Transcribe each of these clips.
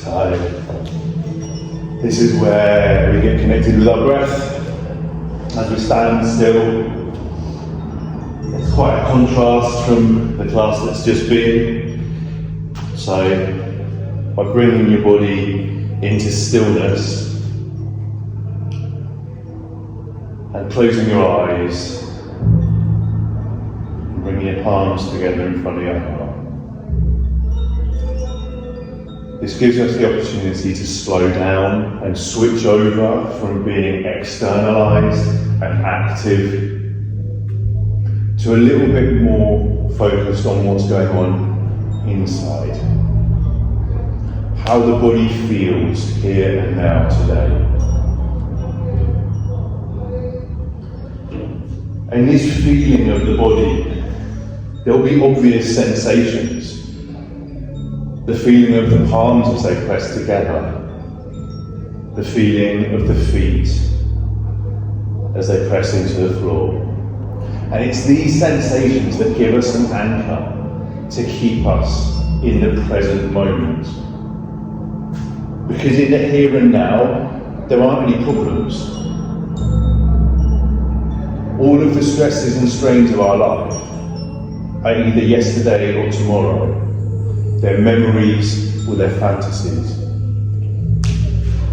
So this is where we get connected with our breath as we stand still. It's quite a contrast from the class that's just been. So by bringing your body into stillness and closing your eyes, and bringing your palms together in front of your heart. This gives us the opportunity to slow down and switch over from being externalized and active to a little bit more focused on what's going on inside. How the body feels here and now today. And this feeling of the body, there'll be obvious sensations. The feeling of the palms as they press together. The feeling of the feet as they press into the floor. And it's these sensations that give us an anchor to keep us in the present moment. Because in the here and now, there aren't any problems. All of the stresses and strains of our life are either yesterday or tomorrow. They're memories or they're fantasies.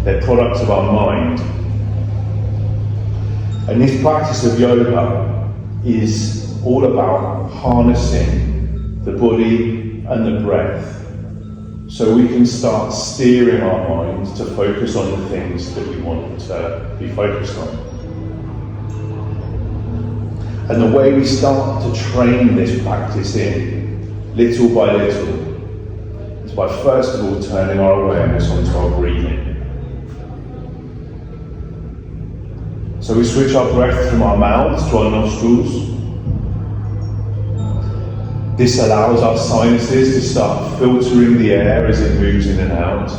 They're products of our mind. And this practice of yoga is all about harnessing the body and the breath so we can start steering our minds to focus on the things that we want to be focused on. And the way we start to train this practice in, little by little, is by first of all turning our awareness onto our breathing. So we switch our breath from our mouths to our nostrils. This allows our sinuses to start filtering the air as it moves in and out.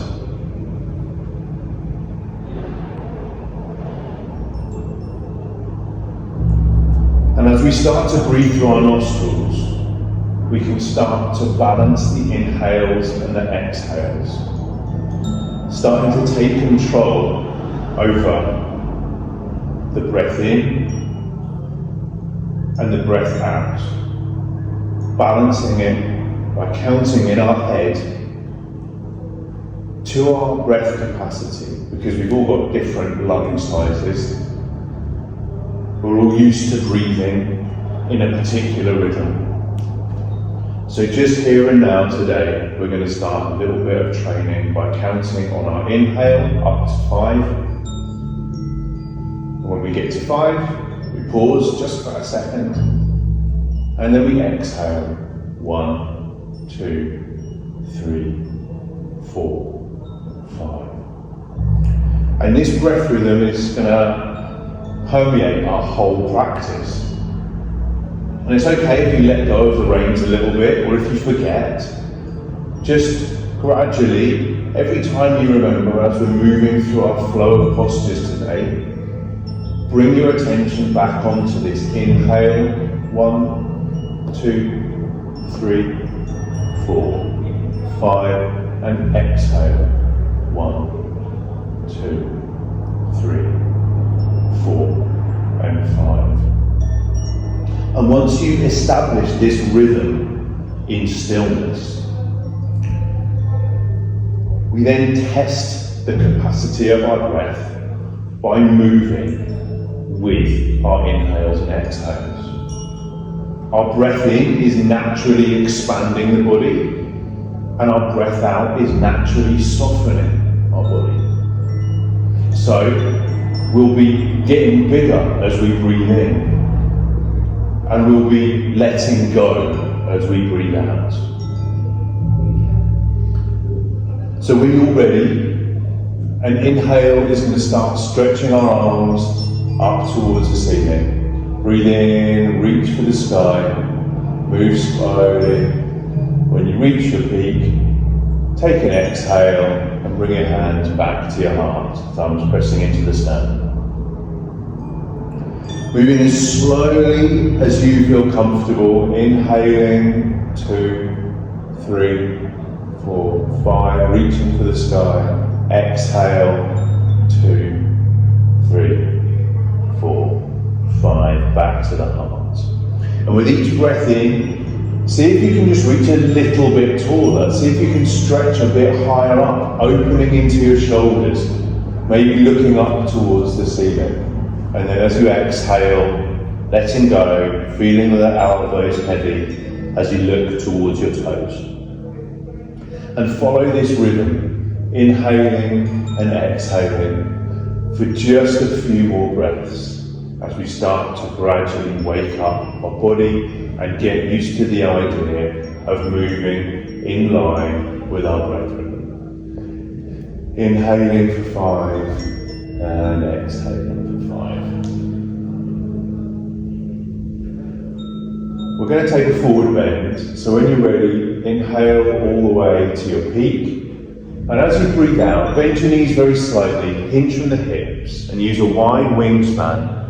And as we start to breathe through our nostrils, we can start to balance the inhales and the exhales, starting to take control over the breath in and the breath out, balancing it by counting in our head to our breath capacity, because we've all got different lung sizes. We're all used to breathing in a particular rhythm. So just here and now today, we're going to start a little bit of training by counting on our inhale up to 5. When we get to 5, we pause just for a second, and then we exhale. 1, 2, 3, 4, 5. And this breath rhythm is going to permeate our whole practice. And it's okay if you let go of the reins a little bit, or if you forget. Just gradually, every time you remember, as we're moving through our flow of postures today, bring your attention back onto this inhale. 1, 2, 3, 4, 5, and exhale. 1, 2, 3, 4, and 5. And once you've established this rhythm in stillness, we then test the capacity of our breath by moving with our inhales and exhales. Our breath in is naturally expanding the body, and our breath out is naturally softening our body. So we'll be getting bigger as we breathe in, and we'll be letting go as we breathe out. So when you're ready, an inhale is going to start stretching our arms up towards the ceiling. Breathe in, reach for the sky, move slowly. When you reach your peak, take an exhale and bring your hands back to your heart, thumbs pressing into the stand. Moving as slowly as you feel comfortable, inhaling 2, 3, 4, 5, reaching for the sky. Exhale, 2, 3, 4, 5, back to the heart. And with each breath in, see if you can just reach a little bit taller. See if you can stretch a bit higher up, opening into your shoulders, maybe looking up towards the ceiling. And then as you exhale, letting go, feeling the elbows heavy as you look towards your toes. And follow this rhythm, inhaling and exhaling for just a few more breaths as we start to gradually wake up our body and get used to the idea of moving in line with our breath rhythm. Inhaling for 5 and exhaling for 5. We're going to take a forward bend, so when you're ready, inhale all the way to your peak, and as you breathe out, bend your knees very slightly, hinge from the hips, and use a wide wingspan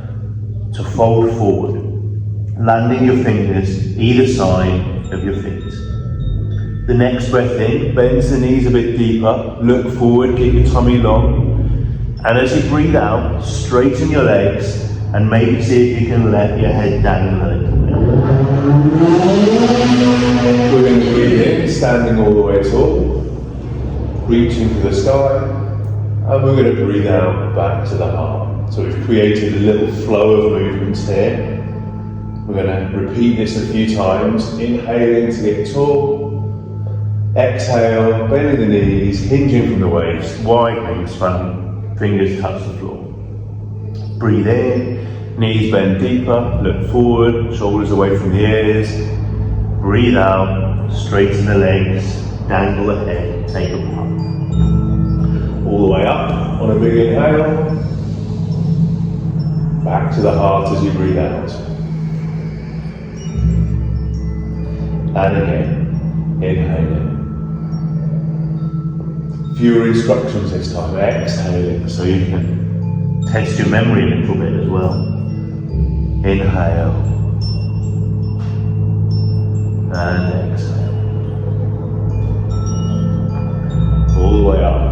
to fold forward, landing your fingers either side of your feet. The next breath in, bends the knees a bit deeper, look forward, keep your tummy long, and as you breathe out, straighten your legs, and maybe see if you can let your head dangle a little bit. We're going to breathe in, standing all the way tall, reaching for the sky, and we're going to breathe out back to the heart. So we've created a little flow of movements here. We're going to repeat this a few times, inhaling to get tall, exhale, bending the knees, hinging from the waist, wide wingspan, fingers touch the floor. Breathe in, knees bend deeper, look forward, shoulders away from the ears. Breathe out, straighten the legs, dangle the head, take a puff. All the way up on a big inhale. Back to the heart as you breathe out. And again, inhaling. Fewer instructions this time, exhaling, so you can test your memory a little bit as well. Inhale. And exhale. All the way up.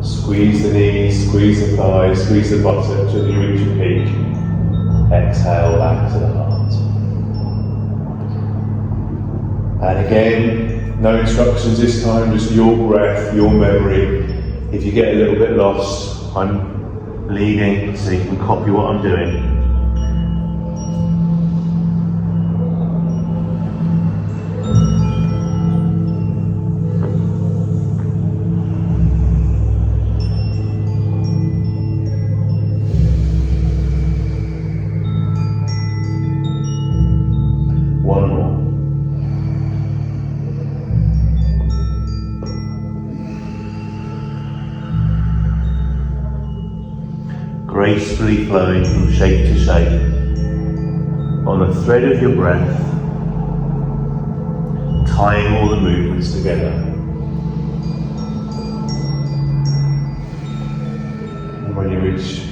Squeeze the knees, squeeze the thighs, squeeze the buttocks till you reach your peak. Exhale back to the heart. And again, no instructions this time, just your breath, your memory. If you get a little bit lost, I'm leading so you can copy what I'm doing. One more. Gracefully flowing from shape to shape on the thread of your breath, tying all the movements together. And when you reach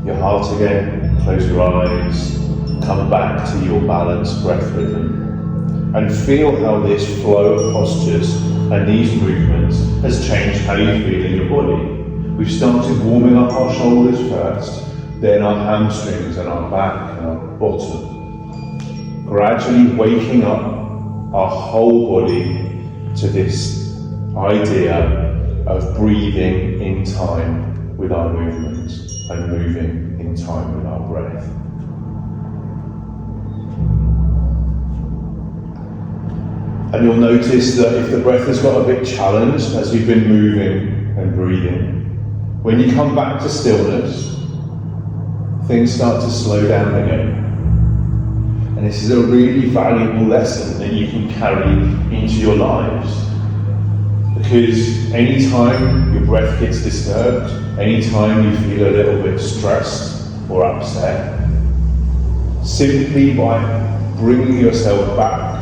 your heart again, close your eyes, come back to your balanced breath rhythm, and feel how this flow of postures and these movements has changed how you feel in your body. We've started warming up our shoulders first, then our hamstrings and our back and our bottom. Gradually waking up our whole body to this idea of breathing in time with our movements and moving in time with our breath. And you'll notice that if the breath has got a bit challenged as you've been moving and breathing, when you come back to stillness, things start to slow down again. And this is a really valuable lesson that you can carry into your lives. Because anytime your breath gets disturbed, anytime you feel a little bit stressed or upset, simply by bringing yourself back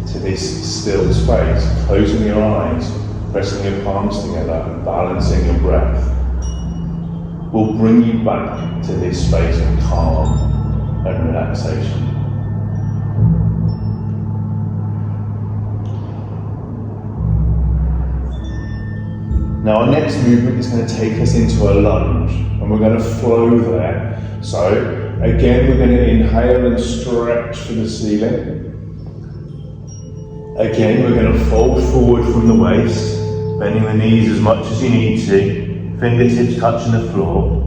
to this still space, closing your eyes, pressing your palms together and balancing your breath, will bring you back to this space of calm and relaxation. Now our next movement is going to take us into a lunge, and we're going to flow there. So again, we're going to inhale and stretch to the ceiling. Again, we're going to fold forward from the waist, bending the knees as much as you need to, fingertips touching the floor.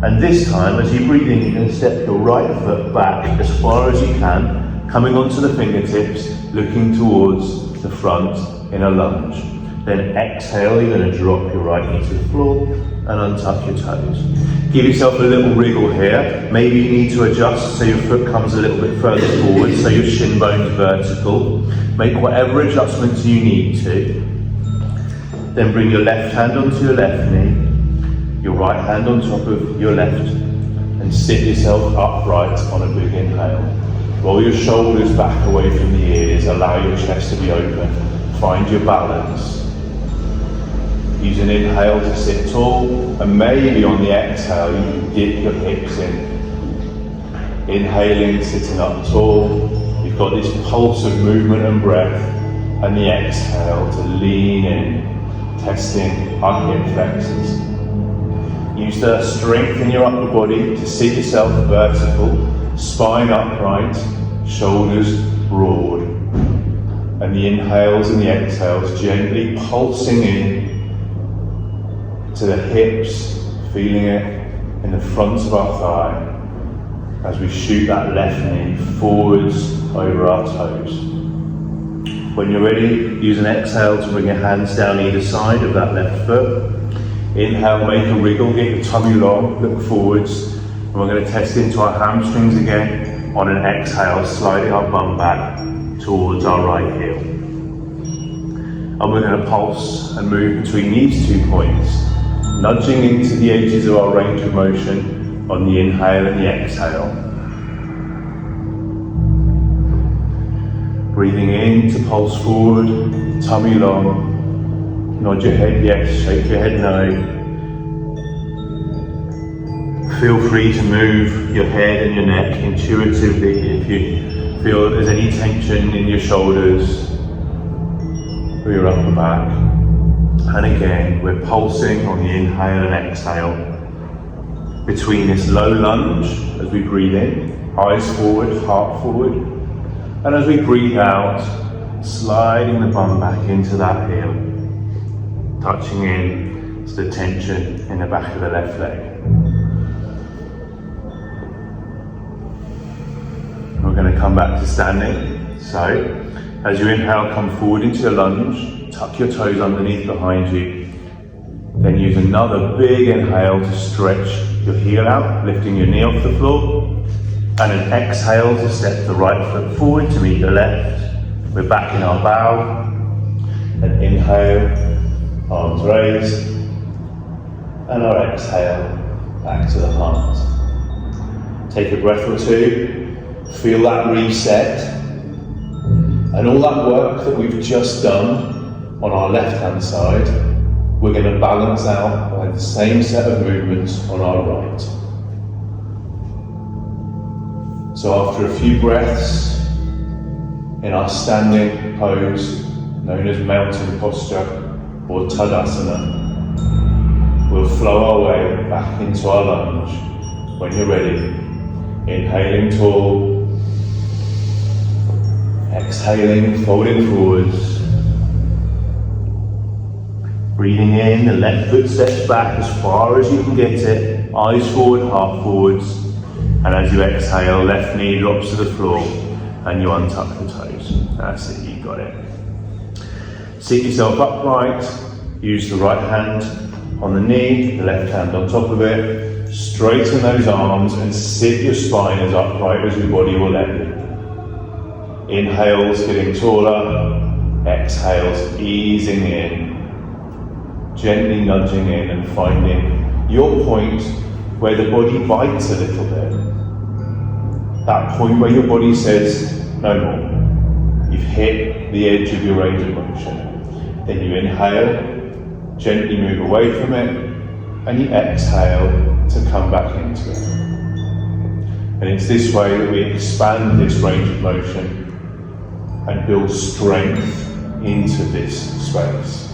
And this time, as you breathe in, you're going to step your right foot back as far as you can, coming onto the fingertips, looking towards the front in a lunge. Then exhale, you're going to drop your right knee to the floor and untuck your toes. Give yourself a little wriggle here. Maybe you need to adjust so your foot comes a little bit further forward, so your shin bone's vertical. Make whatever adjustments you need to. Then bring your left hand onto your left knee, your right hand on top of your left, and sit yourself upright on a big inhale. Roll your shoulders back away from the ears, allow your chest to be open. Find your balance. Use an inhale to sit tall, and maybe on the exhale you can dip your hips in. Inhaling, sitting up tall. You've got this pulse of movement and breath, and the exhale to lean in, testing our hip flexors. Use the strength in your upper body to sit yourself vertical, spine upright, shoulders broad. And the inhales and the exhales gently pulsing in to the hips, feeling it in the front of our thigh as we shoot that left knee forwards over our toes. When you're ready, use an exhale to bring your hands down either side of that left foot. Inhale, make a wriggle, get your tummy long, look forwards. And we're going to test into our hamstrings again. On an exhale, sliding our bum back towards our right heel. And we're going to pulse and move between these 2 points, nudging into the edges of our range of motion on the inhale and the exhale. Breathing in to pulse forward, tummy long, nod your head yes, shake your head no. Feel free to move your head and your neck intuitively if you feel that there's any tension in your shoulders or your upper back. And again, we're pulsing on the inhale and exhale between this low lunge as we breathe in, eyes forward, heart forward, and as we breathe out, sliding the bum back into that heel, touching in to the tension in the back of the left leg. We're going to come back to standing. So, as you inhale, come forward into your lunge, tuck your toes underneath behind you. Then use another big inhale to stretch your heel out, lifting your knee off the floor. And an exhale to step the right foot forward to meet the left. We're back in our bow. And inhale, arms raised. And our exhale, back to the heart. Take a breath or two. Feel that reset, and all that work that we've just done on our left hand side, we're going to balance out by the same set of movements on our right. So after a few breaths in our standing pose, known as mountain posture or Tadasana, we'll flow our way back into our lunge. When you're ready, inhaling tall, exhaling, folding forwards. Breathing in, the left foot steps back as far as you can get it, eyes forward, heart forwards. And as you exhale, left knee drops to the floor and you untuck the toes. That's it, you got it. Sit yourself upright, use the right hand on the knee, the left hand on top of it. Straighten those arms and sit your spine as upright as your body will let you. Inhales getting taller, exhales easing in, gently nudging in and finding your point where the body bites a little bit. That point where your body says, no more. You've hit the edge of your range of motion. Then you inhale, gently move away from it, and you exhale to come back into it. And it's this way that we expand this range of motion and build strength into this space.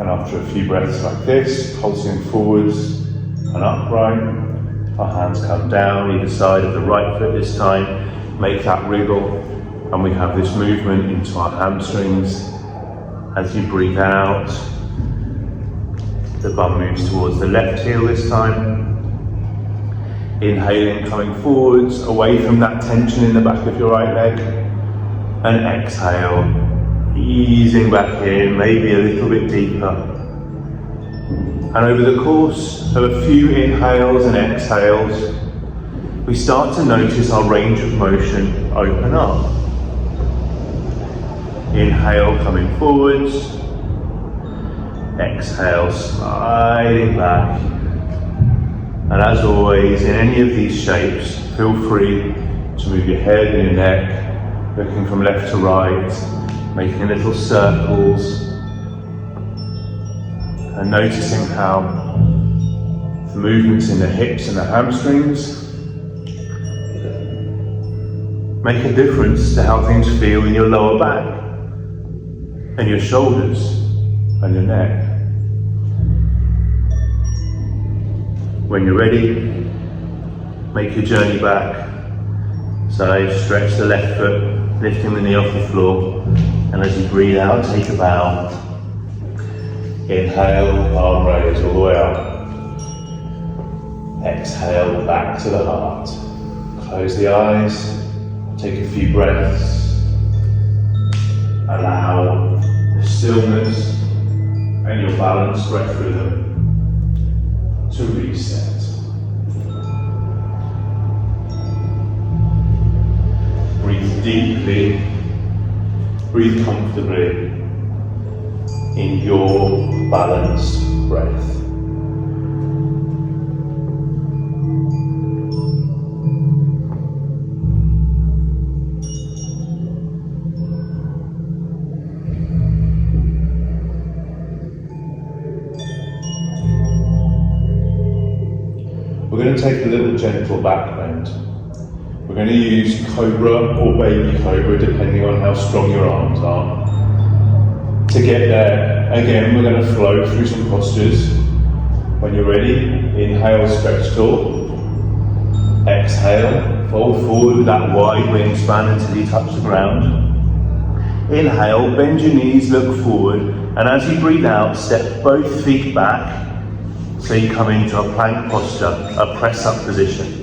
And after a few breaths like this, pulsing forwards and upright, our hands come down either side of the right foot this time, make that wriggle, and we have this movement into our hamstrings. As you breathe out, the bum moves towards the left heel this time. Inhaling, coming forwards, away from that tension in the back of your right leg. And exhale, easing back in, maybe a little bit deeper. And over the course of a few inhales and exhales, we start to notice our range of motion open up. Inhale, coming forwards. Exhale, sliding back. And as always, in any of these shapes, feel free to move your head and your neck, looking from left to right, making little circles, and noticing how the movements in the hips and the hamstrings make a difference to how things feel in your lower back and your shoulders and your neck. When you're ready, make your journey back. So stretch the left foot, lifting the knee off the floor, and as you breathe out, take a bow. Inhale, arm raise all the way up. Exhale, back to the heart. Close the eyes, take a few breaths. Allow the stillness and your balanced breath rhythm to reset. Breathe deeply, breathe comfortably in your balanced breath. We're going to take a little gentle back bend. We're going to use cobra or baby cobra depending on how strong your arms are. To get there, again, we're going to flow through some postures. When you're ready, inhale, stretch tall. Exhale, fold forward with that wide wingspan until you touch the ground. Inhale, bend your knees, look forward, and as you breathe out, step both feet back so you come into a plank posture, a press-up position.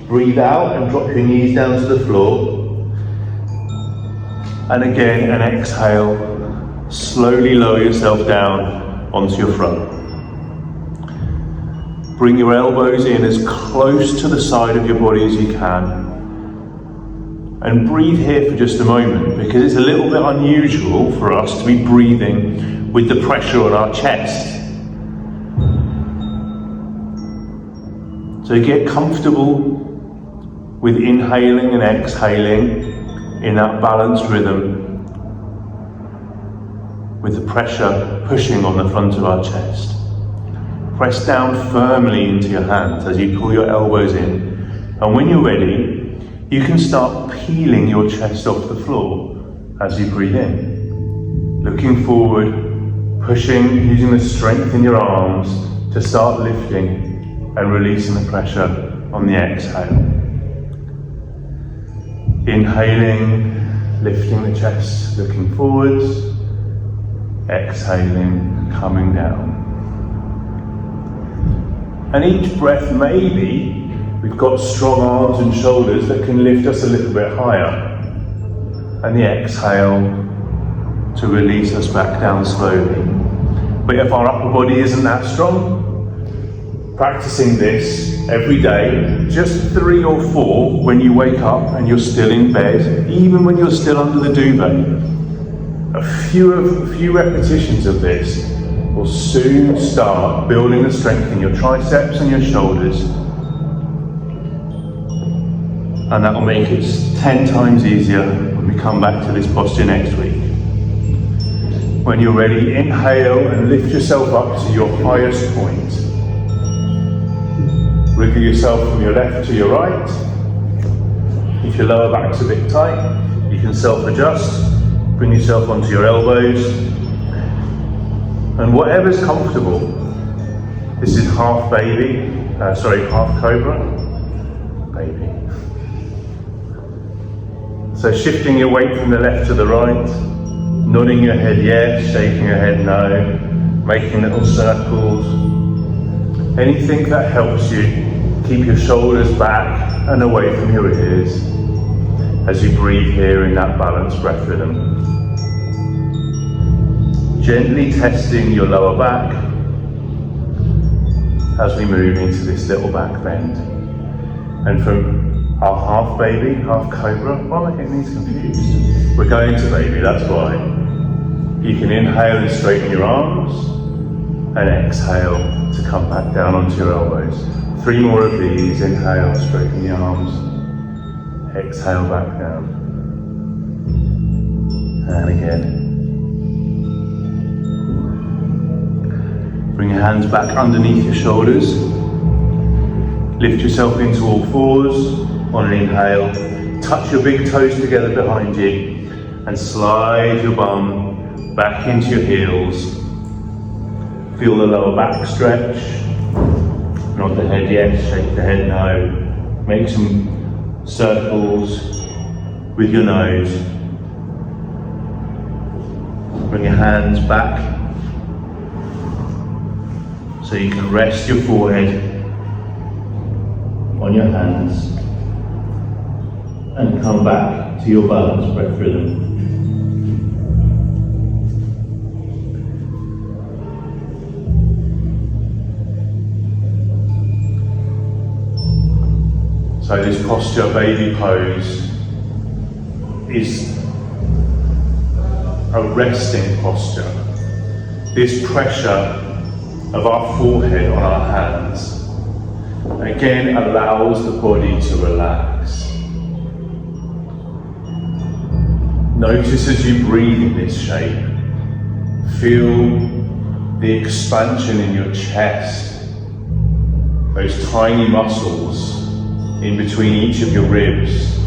Breathe out and drop your knees down to the floor. And again, an exhale, slowly lower yourself down onto your front. Bring your elbows in as close to the side of your body as you can. And breathe here for just a moment, because it's a little bit unusual for us to be breathing with the pressure on our chest. So get comfortable with inhaling and exhaling in that balanced rhythm, with the pressure pushing on the front of our chest. Press down firmly into your hands as you pull your elbows in, and when you're ready, you can start peeling your chest off the floor as you breathe in. Looking forward, pushing, using the strength in your arms to start lifting and releasing the pressure on the exhale. Inhaling, lifting the chest, looking forwards. Exhaling, coming down. And each breath, maybe we've got strong arms and shoulders that can lift us a little bit higher. And the exhale to release us back down slowly. But if our upper body isn't that strong, practicing this every day, just 3 or 4 when you wake up and you're still in bed, even when you're still under the duvet. A few repetitions of this will soon start building the strength in your triceps and your shoulders, and that will make it 10 times easier when we come back to this posture next week. When you're ready, inhale and lift yourself up to your highest point. Wriggle yourself from your left to your right. If your lower back's a bit tight, you can self-adjust. Bring yourself onto your elbows. And whatever's comfortable. This is half half cobra, baby. So shifting your weight from the left to the right, nodding your head yes, shaking your head no, making little circles. Anything that helps you keep your shoulders back and away from your ears as you breathe here in that balanced breath rhythm. Gently testing your lower back as we move into this little back bend. And from our half baby, half cobra, why am I getting these confused? We're going to baby, that's why. You can inhale and straighten your arms, and exhale to come back down onto your elbows. 3 more of these, inhale, straighten your arms, exhale back down. And again. Bring your hands back underneath your shoulders. Lift yourself into all fours on an inhale. Touch your big toes together behind you and slide your bum back into your heels. Feel the lower back stretch. Nod the head yes, shake the head no. Make some circles with your nose. Bring your hands back so you can rest your forehead on your hands and come back to your balanced breath rhythm. So this posture, baby pose, is a resting posture. This pressure of our forehead on our hands again allows the body to relax. Notice as you breathe in this shape, feel the expansion in your chest, those tiny muscles in between each of your ribs,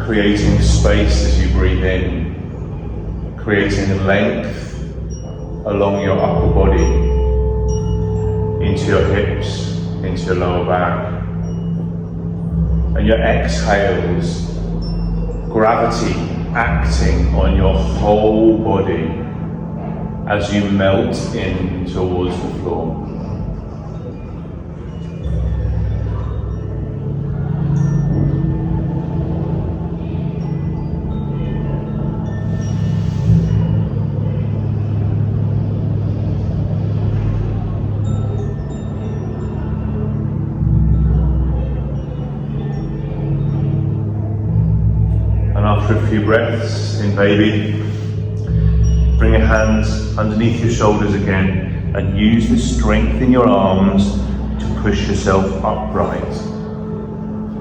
creating space as you breathe in, creating length along your upper body, into your hips, into your lower back. And your exhales, gravity acting on your whole body as you melt in towards the floor. After a few breaths in baby, bring your hands underneath your shoulders again and use the strength in your arms to push yourself upright.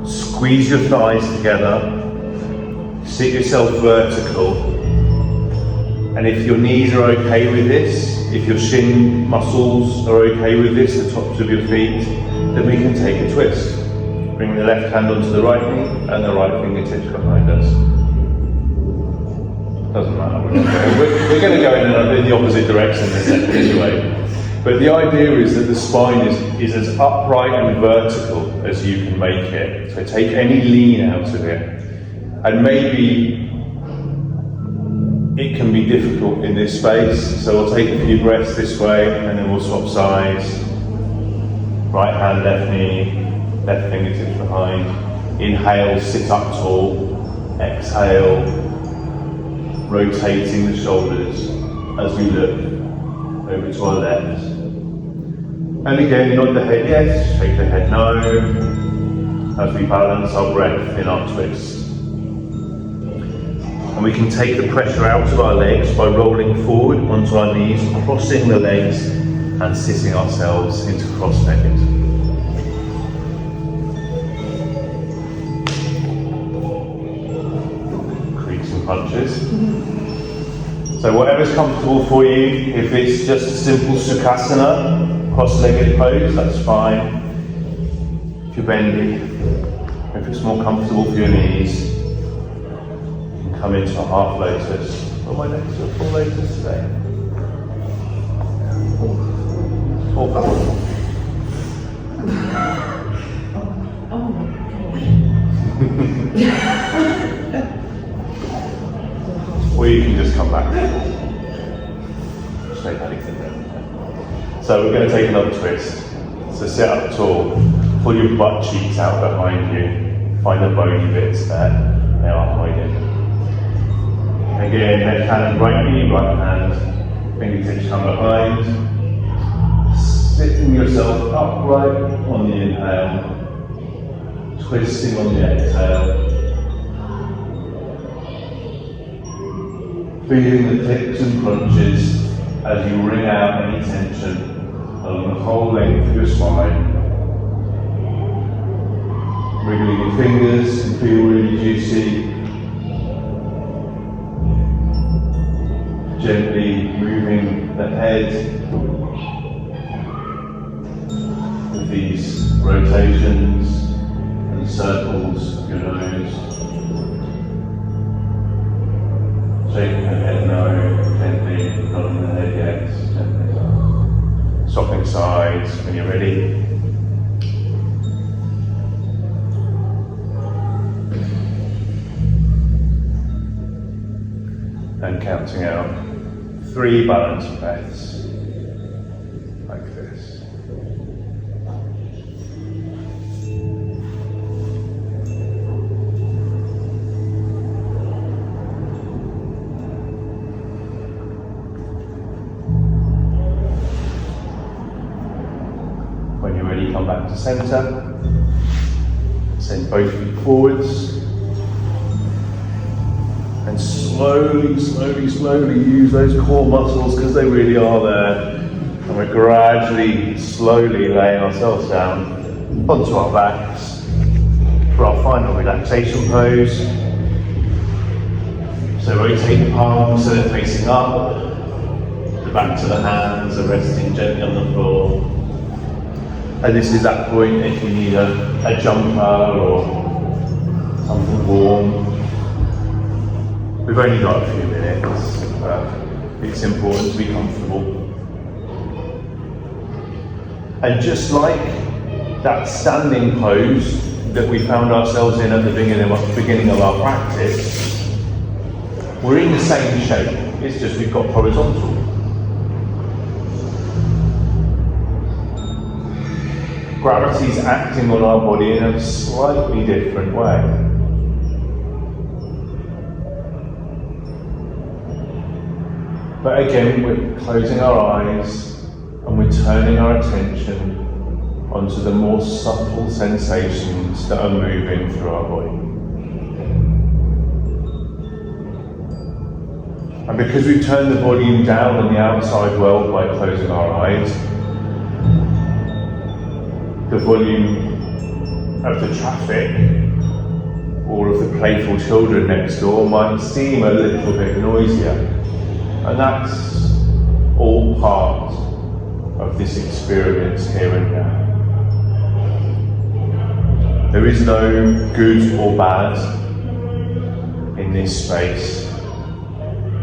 Squeeze your thighs together, sit yourself vertical, and if your knees are okay with this, if your shin muscles are okay with this, the tops of your feet, then we can take a twist. Bring the left hand onto the right knee and the right fingertips behind us. Doesn't matter, we're going to go in the opposite direction in a second anyway. But the idea is that the spine is as upright and vertical as you can make it. So take any lean out of it. And maybe it can be difficult in this space, so we'll take a few breaths this way and then we'll swap sides. Right hand, left knee, left fingertips behind. Inhale, sit up tall. Exhale, rotating the shoulders as we look over to our left. And again, nod the head yes, shake the head no, as we balance our breath in our twist. And we can take the pressure out of our legs by rolling forward onto our knees, crossing the legs and sitting ourselves into cross-legged. Punches. So whatever's comfortable for you, if it's just a simple Sukhasana, cross-legged pose, that's fine. If you're bendy, if it's more comfortable for your knees, you can come into a half lotus. Am I next to a full lotus today? Or back? Or you can just come back. Straight anything there. So we're going to take another twist. So sit up tall, pull your butt cheeks out behind you, find the bony bits there, they are hiding. Again, left hand, right knee, right hand, fingertips come behind. Sitting yourself upright on the inhale, twisting on the exhale. Feeling the tips and crunches as you wring out any tension along the whole length of your spine. Wriggling your fingers can feel really juicy. Gently moving the head with these rotations and circles of your nose. Shaking the head no, gently, nodding the head yes, gently no. Swapping sides when you're ready. And counting out 3 balance breaths, like this. When you're ready, come back to centre. Send both feet forwards. And slowly use those core muscles because they really are there. And we're gradually, slowly laying ourselves down onto our backs for our final relaxation pose. So rotate the palms so they're facing up. The backs of the hands are resting gently on the floor. And this is that point if you need a jumper or something warm. We've only got a few minutes, but it's important to be comfortable. And just like that standing pose that we found ourselves in at the beginning of our practice, we're in the same shape, it's just we've got horizontal. Gravity's acting on our body in a slightly different way. But again, we're closing our eyes and we're turning our attention onto the more subtle sensations that are moving through our body. And because we've turned the volume down on the outside world by closing our eyes, the volume of the traffic, all of the playful children next door might seem a little bit noisier. And that's all part of this experience here and now. There is no good or bad in this space.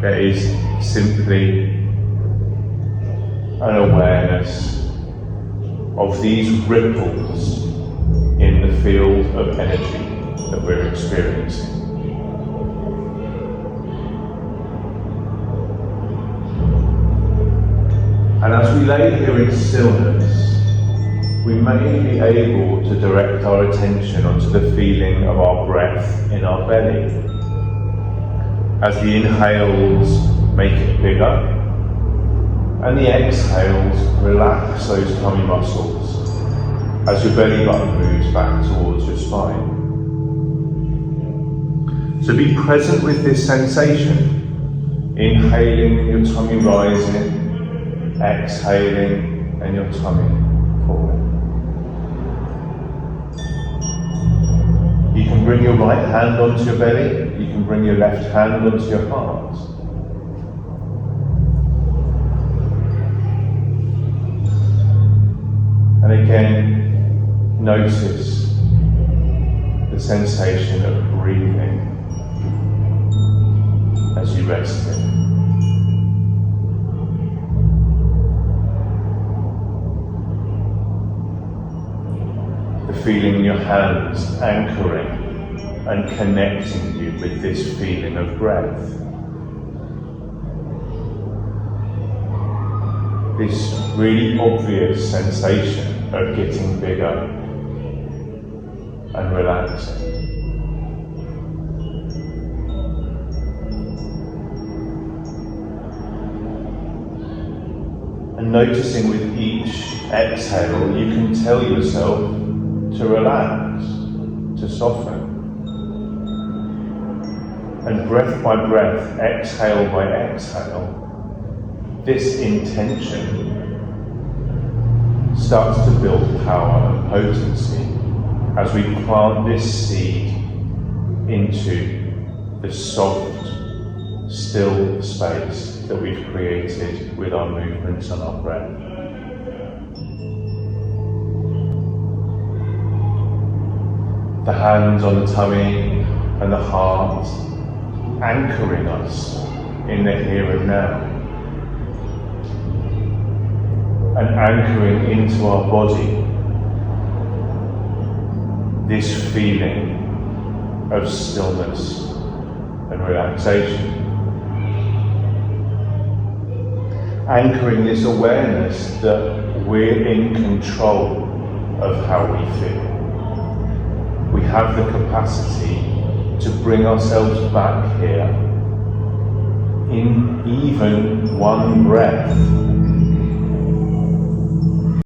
There is simply an awareness of these ripples in the field of energy that we're experiencing. And as we lay here in stillness, we may be able to direct our attention onto the feeling of our breath in our belly. As the inhales make it bigger, and the exhales relax those tummy muscles as your belly button moves back towards your spine. So be present with this sensation, inhaling, your tummy rising, exhaling and your tummy falling. You can bring your right hand onto your belly, you can bring your left hand onto your heart. And again, notice the sensation of breathing as gently resting. The feeling in your hands anchoring and connecting you with this feeling of breath. This really obvious sensation of getting bigger and relaxing. And noticing with each exhale, you can tell yourself to relax, to soften. And breath by breath, exhale by exhale, this intention starts to build power and potency as we plant this seed into the soft, still space that we've created with our movements and our breath. The hands on the tummy and the heart anchoring us in the here and now, and anchoring into our body this feeling of stillness and relaxation. Anchoring this awareness that we're in control of how we feel. We have the capacity to bring ourselves back here in even one breath